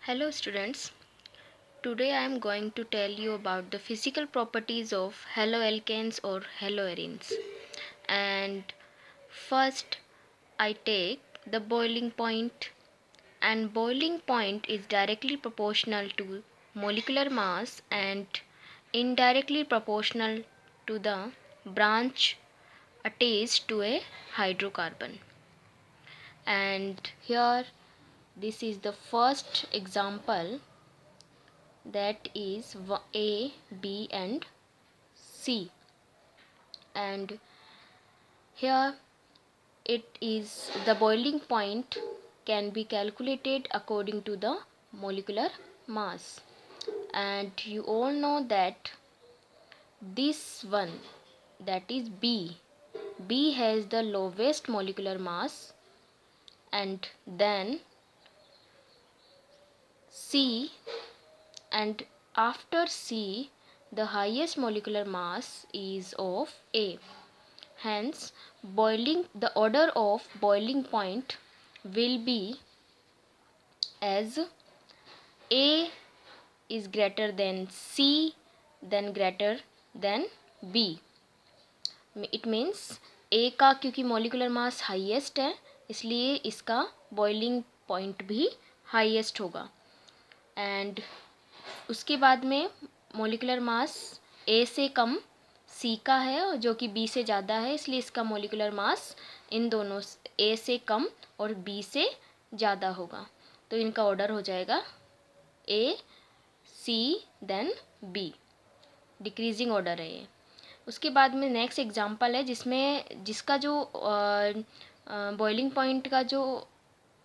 Hello students, today I am going to tell you about the physical properties of haloalkanes or haloarenes. And first I take the boiling point, and boiling point is directly proportional to molecular mass and indirectly proportional to the branch attached to a hydrocarbon. And here this is the first example, that is A, B and C, and here it is the boiling point can be calculated according to the molecular mass, and you all know that this one, that is B has the lowest molecular mass, and then C, and after C the highest molecular mass is of A. Hence, the order of boiling point will be as A is greater than C, then greater than B. It means A का क्योंकि molecular mass highest है, इसलिए इसका boiling point भी highest होगा. And उसके बाद में मोलिकुलर मास A से कम C का है जो कि B से ज़्यादा है, इसलिए इसका मोलिकुलर मास इन दोनों A से कम और B से ज़्यादा होगा. तो इनका ऑर्डर हो जाएगा A, C then B. Decreasing order है ये. उसके बाद में नेक्स्ट एग्जांपल है जिसका जो बॉइलिंग पॉइंट का जो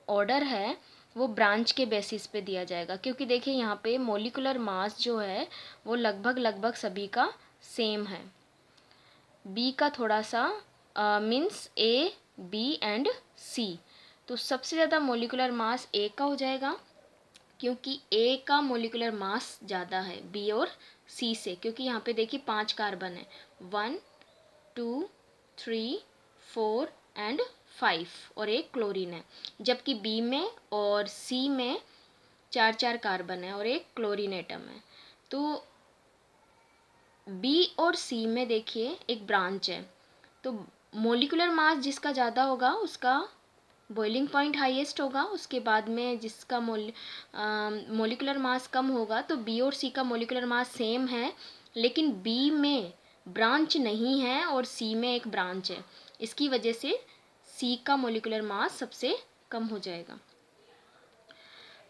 ऑर्डर है वो ब्रांच के बेसिस पे दिया जाएगा, क्योंकि देखिए यहाँ पे मोलिकुलर मास जो है वो लगभग सभी का सेम है. बी का थोड़ा सा मीन्स ए, बी एंड सी. तो सबसे ज़्यादा मोलिकुलर मास ए का हो जाएगा, क्योंकि ए का मोलिकुलर मास ज़्यादा है बी और सी से, क्योंकि यहाँ पे देखिए 5 कार्बन है, 1, 2, 3, 4 एंड 5 और एक क्लोरीन है. जबकि बी में और सी में 4 कार्बन है और एक क्लोरीन एटम है. तो बी और सी में देखिए एक ब्रांच है, तो मोलिकुलर मास जिसका ज़्यादा होगा उसका बॉइलिंग पॉइंट हाईएस्ट होगा. उसके बाद में जिसका मोलिकुलर मास कम होगा, तो बी और सी का मोलिकुलर मास सेम है, लेकिन बी में ब्रांच नहीं है और सी में एक ब्रांच है. इसकी वजह से सी का मोलिकुलर मास सबसे कम हो जाएगा.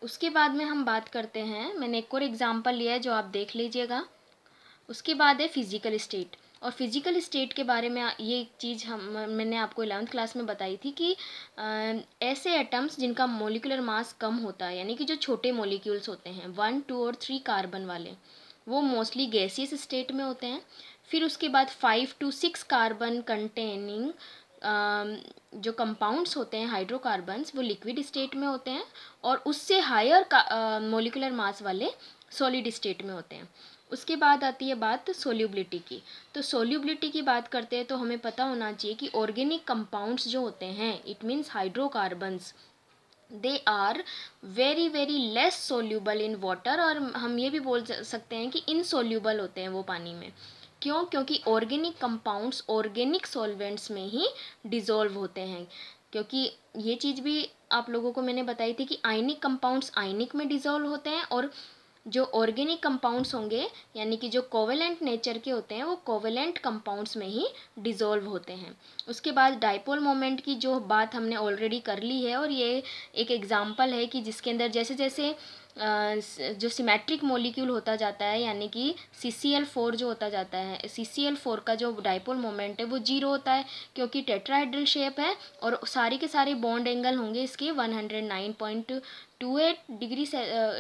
उसके बाद में हम बात करते हैं, मैंने एक और एग्जांपल लिया है जो आप देख लीजिएगा. उसके बाद है फिजिकल स्टेट. और फिजिकल स्टेट के बारे में ये एक चीज़ मैंने आपको 11th क्लास में बताई थी कि ऐसे एटम्स जिनका मोलिकुलर मास कम होता है, यानी कि जो छोटे मोलिक्यूल्स होते हैं 1, 2 और 3 कार्बन वाले, वो मोस्टली गैसियस स्टेट में होते हैं. फिर उसके बाद 5 to 6 कार्बन कंटेनिंग जो कंपाउंड्स होते हैं हाइड्रोकार्बन्स, वो लिक्विड स्टेट में होते हैं, और उससे हायर मोलिकुलर मास वाले सॉलिड स्टेट में होते हैं. उसके बाद आती है बात सोल्यूबिलिटी की. तो सोल्यूबिलिटी की बात करते हैं तो हमें पता होना चाहिए कि ऑर्गेनिक कंपाउंड्स जो होते हैं, it means hydrocarbons, they are very less soluble in water, और हम ये भी बोल सकते हैं कि इनसोल्यूबल होते हैं वो पानी में. क्यों? क्योंकि ऑर्गेनिक कंपाउंड्स ऑर्गेनिक सॉल्वेंट्स में ही डिज़ोल्व होते हैं. क्योंकि ये चीज़ भी आप लोगों को मैंने बताई थी कि आयनिक कंपाउंड्स आयनिक में डिज़ोल्व होते हैं, और जो ऑर्गेनिक कंपाउंड्स होंगे यानी कि जो कोवेलेंट नेचर के होते हैं वो कोवेलेंट कंपाउंड्स में ही डिज़ोल्व होते हैं. उसके बाद डाइपोल मोमेंट की जो बात हमने ऑलरेडी कर ली है, और ये एक एग्जांपल है कि जिसके अंदर जैसे जैसे जो सिमेट्रिक मॉलिक्यूल होता जाता है, यानी कि CCl4 जो होता जाता है, CCl4 का जो डाइपोल मोमेंट है वो 0 होता है, क्योंकि टेट्राहेड्रल शेप है और सारे के सारे बॉन्ड एंगल होंगे इसके 109.28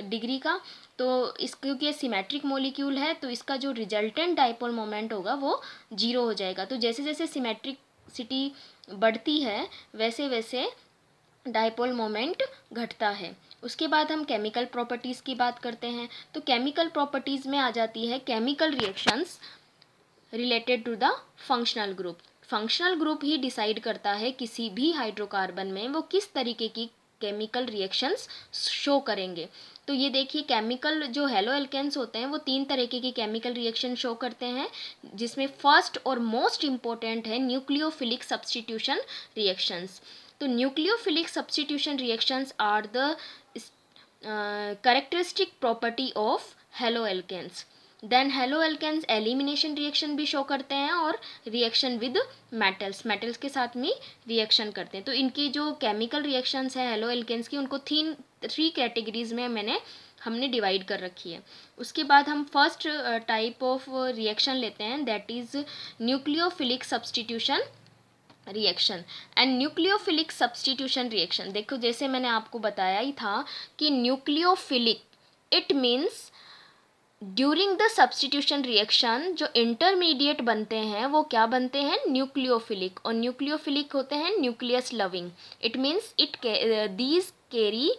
डिग्री का. तो इस क्योंकि ये सिमेट्रिक मॉलिक्यूल है, तो इसका जो रिजल्टेंट डाइपोल मोमेंट होगा वो 0 हो जाएगा. तो जैसे जैसे सिमेट्रिसिटी बढ़ती है वैसे वैसे डाइपोल मोमेंट घटता है. उसके बाद हम केमिकल प्रॉपर्टीज़ की बात करते हैं. तो केमिकल प्रॉपर्टीज़ में आ जाती है chemical reactions related to the functional group. Functional group ही डिसाइड करता है किसी भी हाइड्रोकार्बन में वो किस तरीके की केमिकल रिएक्शंस शो करेंगे। तो ये देखिए केमिकल जो हेलो एल्केन्स होते हैं वो 3 तरीके की केमिकल रिएक्शन शो करते हैं, जिसमें फर्स्ट और मोस्ट इम्पोर्टेंट है न्यूक्लियोफिलिक सब्स्टिट्यूशन रिएक्शंस। तो nucleophilic substitution reactions are the characteristic property of halo alkanes. Then halo alkanes elimination reaction भी शो करते हैं और रिएक्शन विद मेटल्स के साथ में रिएक्शन करते हैं। तो इनकी जो केमिकल रिएक्शंस हैं हेलो एल्केन्स की, उनको 3 कैटेगरीज में हमने डिवाइड कर रखी है। उसके बाद हम फर्स्ट टाइप ऑफ रिएक्शन लेते हैं, that is nucleophilic substitution reaction. And nucleophilic substitution reaction, देखो जैसे मैंने आपको बताया ही था कि nucleophilic it means during the substitution reaction जो इंटरमीडिएट बनते हैं वो क्या बनते हैं, न्यूक्लियोफिलिक, और न्यूक्लियोफिलिक होते हैं nucleus loving. It means these carry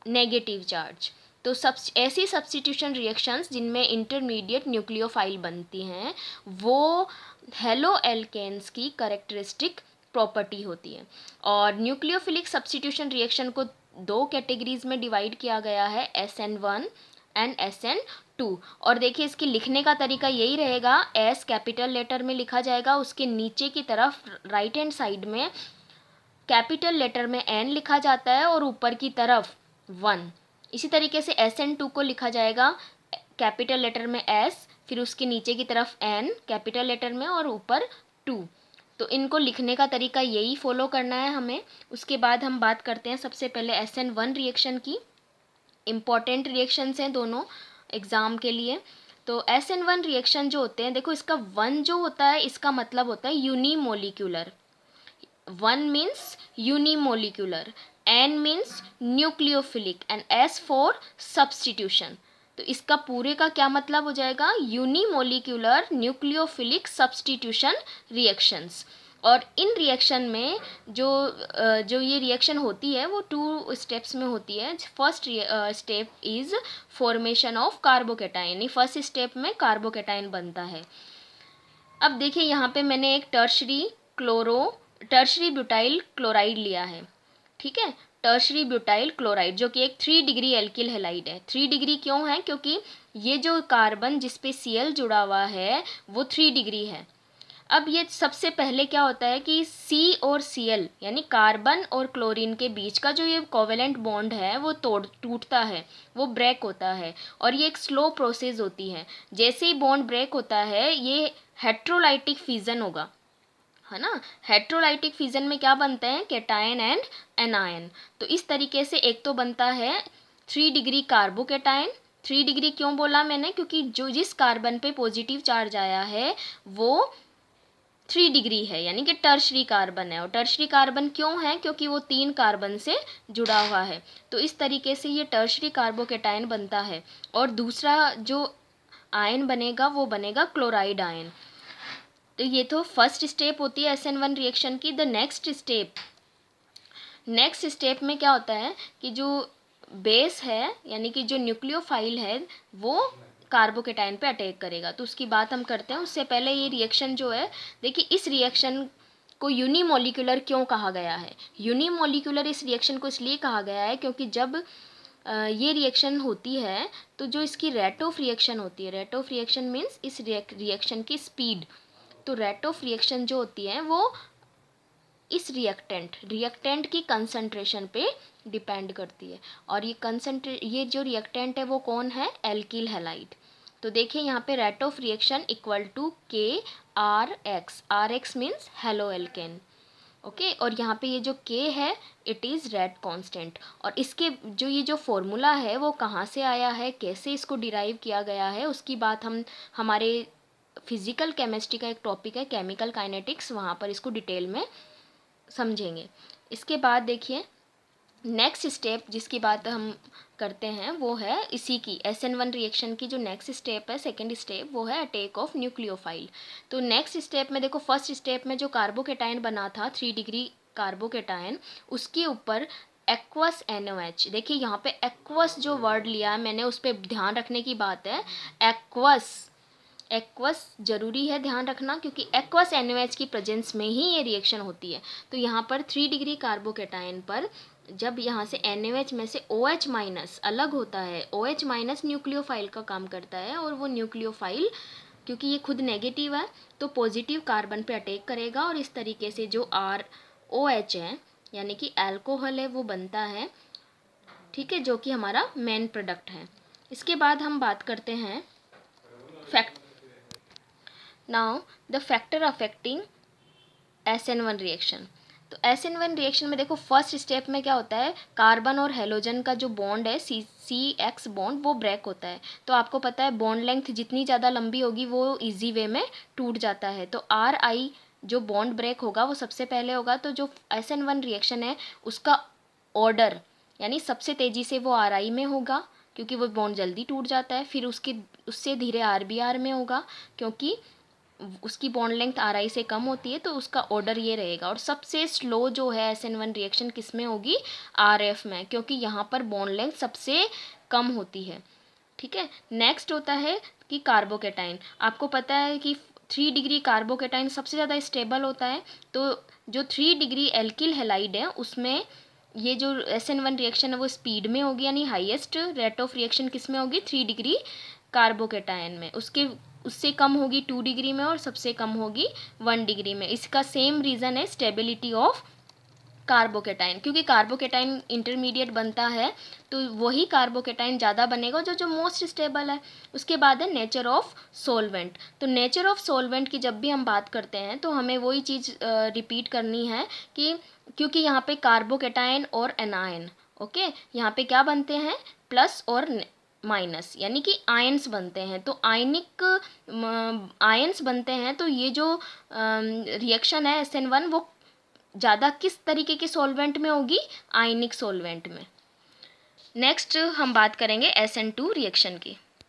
negative charge. तो ऐसी सब्स्टिट्यूशन रिएक्शंस जिनमें इंटरमीडिएट न्यूक्लियोफाइल बनती हैं वो हेलो एल्केन्स की कैरेक्टरिस्टिक प्रॉपर्टी होती है। और न्यूक्लियोफिलिक सब्स्टिट्यूशन रिएक्शन को 2 कैटेगरीज में डिवाइड किया गया है, SN1 एंड SN2। और देखिए इसके लिखने का तरीका यही रहेगा, S कैपिटल लेटर में लिखा जाएगा, उसके नीचे की तरफ राइट हैंड साइड में कैपिटल लेटर में N लिखा जाता है और ऊपर की तरफ 1। इसी तरीके से SN2 को लिखा जाएगा कैपिटल लेटर में S, फिर उसके नीचे की तरफ N कैपिटल लेटर में और ऊपर 2। तो इनको लिखने का तरीका यही फॉलो करना है हमें। उसके बाद हम बात करते हैं सबसे पहले SN1 रिएक्शन की। इम्पॉर्टेंट रिएक्शंस हैं दोनों एग्ज़ाम के लिए। तो SN1 रिएक्शन जो होते हैं, देखो इसका 1 जो होता है इसका मतलब होता है unimolecular. 1 means unimolecular, N means nucleophilic and S for substitution. तो इसका पूरे का क्या मतलब हो जाएगा, यूनिमोलिक्यूलर न्यूक्लियोफिलिक सब्स्टिट्यूशन रिएक्शंस। और इन रिएक्शन में जो ये रिएक्शन होती है वो 2 स्टेप्स में होती है। First step is formation of carbocation, यानी फर्स्ट स्टेप में कार्बोकेटाइन बनता है। अब देखिए यहाँ पे मैंने एक टर्शरी ब्यूटाइल क्लोराइड लिया है, ठीक है, टर्शरी ब्यूटाइल क्लोराइड जो कि एक 3 डिग्री एल्किल हैलाइड है। 3 डिग्री क्यों है, क्योंकि ये जो कार्बन जिस पे Cl जुड़ा हुआ है वो 3 डिग्री है। अब ये सबसे पहले क्या होता है कि C और Cl यानी कार्बन और क्लोरीन के बीच का जो ये कोवेलेंट बॉन्ड है वो टूटता है, वो ब्रेक होता है, और ये एक स्लो प्रोसेस होती है। जैसे ही बॉन्ड ब्रेक होता है ये हेट्रोलाइटिक फिजन होगा, है ना। हेट्रोलाइटिक फिजन में क्या बनते हैं, कैटायन एंड एनायन। तो इस तरीके से एक तो बनता है 3 डिग्री कार्बोकेटायन। 3 डिग्री क्यों बोला मैंने, क्योंकि जिस कार्बन पे पॉजिटिव चार्ज आया है वो 3 डिग्री है, यानी कि टर्शरी कार्बन है। और टर्शरी कार्बन क्यों है, क्योंकि वो 3 कार्बन से जुड़ा हुआ है। तो इस तरीके से ये टर्शरी कार्बोकेटायन बनता है। और दूसरा जो आयन बनेगा वो बनेगा क्लोराइड आयन। तो ये तो फर्स्ट स्टेप होती है SN1 रिएक्शन की। द नेक्स्ट स्टेप में क्या होता है कि जो बेस है यानी कि जो न्यूक्लियोफाइल है वो कार्बोकेटाइन पे अटैक करेगा। तो उसकी बात हम करते हैं। उससे पहले ये रिएक्शन जो है, देखिए इस रिएक्शन को यूनिमोलिकुलर क्यों कहा गया है। यूनिमोलिकुलर इस रिएक्शन को इसलिए कहा गया है क्योंकि जब ये रिएक्शन होती है तो जो इसकी रेट ऑफ रिएक्शन होती है, रेट ऑफ रिएक्शन मीन्स इस रिएक्शन की स्पीड। तो रेट ऑफ रिएक्शन जो होती है वो इस रिएक्टेंट की कंसंट्रेशन पे डिपेंड करती है। और ये जो रिएक्टेंट है वो कौन है, एल्किल हैलाइड। तो देखिए यहाँ पे rate of reaction equal to KRX। RX means haloalkane, okay. और यहाँ पे ये जो K है इट इज़ रेट कांस्टेंट। और इसके जो ये जो फॉर्मूला है वो कहाँ से आया है, कैसे इसको डिराइव किया गया है, उसकी बात हम हमारे फिज़िकल केमिस्ट्री का एक टॉपिक है केमिकल काइनेटिक्स, वहाँ पर इसको डिटेल में समझेंगे। इसके बाद देखिए नेक्स्ट स्टेप जिसकी बात हम करते हैं वो है इसी की SN1 रिएक्शन की जो नेक्स्ट स्टेप है, सेकेंड स्टेप, वो है अटैक ऑफ न्यूक्लियोफाइल। तो नेक्स्ट स्टेप में देखो फर्स्ट स्टेप में जो कार्बोकेटाइन बना था 3 डिग्री कार्बोकेटाइन, उसके ऊपर एक्वस NOH। देखिए यहाँ पे एक्वस जो वर्ड लिया है मैंने उस पर ध्यान रखने की बात है। एक्वस जरूरी है ध्यान रखना, क्योंकि एक्वस NOH की प्रेजेंस में ही ये रिएक्शन होती है। तो यहाँ पर 3 डिग्री कार्बोकेटाइन पर जब यहाँ से NaOH में से OH माइनस अलग होता है, OH माइनस न्यूक्लियोफाइल का काम करता है, और वो न्यूक्लियोफाइल क्योंकि ये खुद नेगेटिव है तो पॉजिटिव कार्बन पे अटैक करेगा, और इस तरीके से जो ROH है यानी कि अल्कोहल है वो बनता है, ठीक है, जो कि हमारा मेन प्रोडक्ट है। इसके बाद हम बात करते हैं now the factor affecting SN1 reaction. तो SN1 रिएक्शन में देखो फर्स्ट स्टेप में क्या होता है, कार्बन और हेलोजन का जो बॉन्ड है CX बॉन्ड वो ब्रेक होता है। तो आपको पता है बॉन्ड लेंथ जितनी ज़्यादा लंबी होगी वो इजी वे में टूट जाता है। तो RI जो बॉन्ड ब्रेक होगा वो सबसे पहले होगा। तो जो SN1 रिएक्शन है उसका ऑर्डर यानी सबसे तेज़ी से वो RI में होगा क्योंकि वो बॉन्ड जल्दी टूट जाता है, फिर उससे धीरे RBR में होगा क्योंकि उसकी बॉन्ड लेंथ RI से कम होती है, तो उसका ऑर्डर ये रहेगा। और सबसे स्लो जो है SN1 रिएक्शन किस में होगी, RF में, क्योंकि यहाँ पर बॉन्ड लेंथ सबसे कम होती है, ठीक है। नेक्स्ट होता है कि कार्बोकेटाइन। आपको पता है कि 3 डिग्री कार्बोकेटाइन सबसे ज़्यादा स्टेबल होता है। तो जो 3 डिग्री एल्किल हैलाइड है उसमें ये जो SN1 रिएक्शन है वो स्पीड में होगी, यानी हाईएस्ट रेट ऑफ रिएक्शन किस में होगी, 3 डिग्री कार्बोकेटाइन में। उससे कम होगी 2 डिग्री में, और सबसे कम होगी 1 डिग्री में। इसका सेम रीज़न है स्टेबिलिटी ऑफ कार्बोकेटाइन, क्योंकि कार्बोकेटाइन इंटरमीडिएट बनता है तो वही कार्बोकेटाइन ज़्यादा बनेगा जो मोस्ट स्टेबल है। उसके बाद है नेचर ऑफ सोलवेंट। तो नेचर ऑफ सोलवेंट की जब भी हम बात करते हैं तो हमें वही चीज़ रिपीट करनी है कि क्योंकि यहाँ पे कार्बोकेटाइन और एनायन, ओके, यहाँ पे क्या बनते हैं, प्लस और माइनस, यानी कि आयंस बनते हैं। तो आयनिक आयंस बनते हैं। तो ये जो रिएक्शन है SN1 वो ज़्यादा किस तरीके के सॉल्वेंट में होगी, आयनिक सॉल्वेंट में। नेक्स्ट हम बात करेंगे SN2 रिएक्शन की।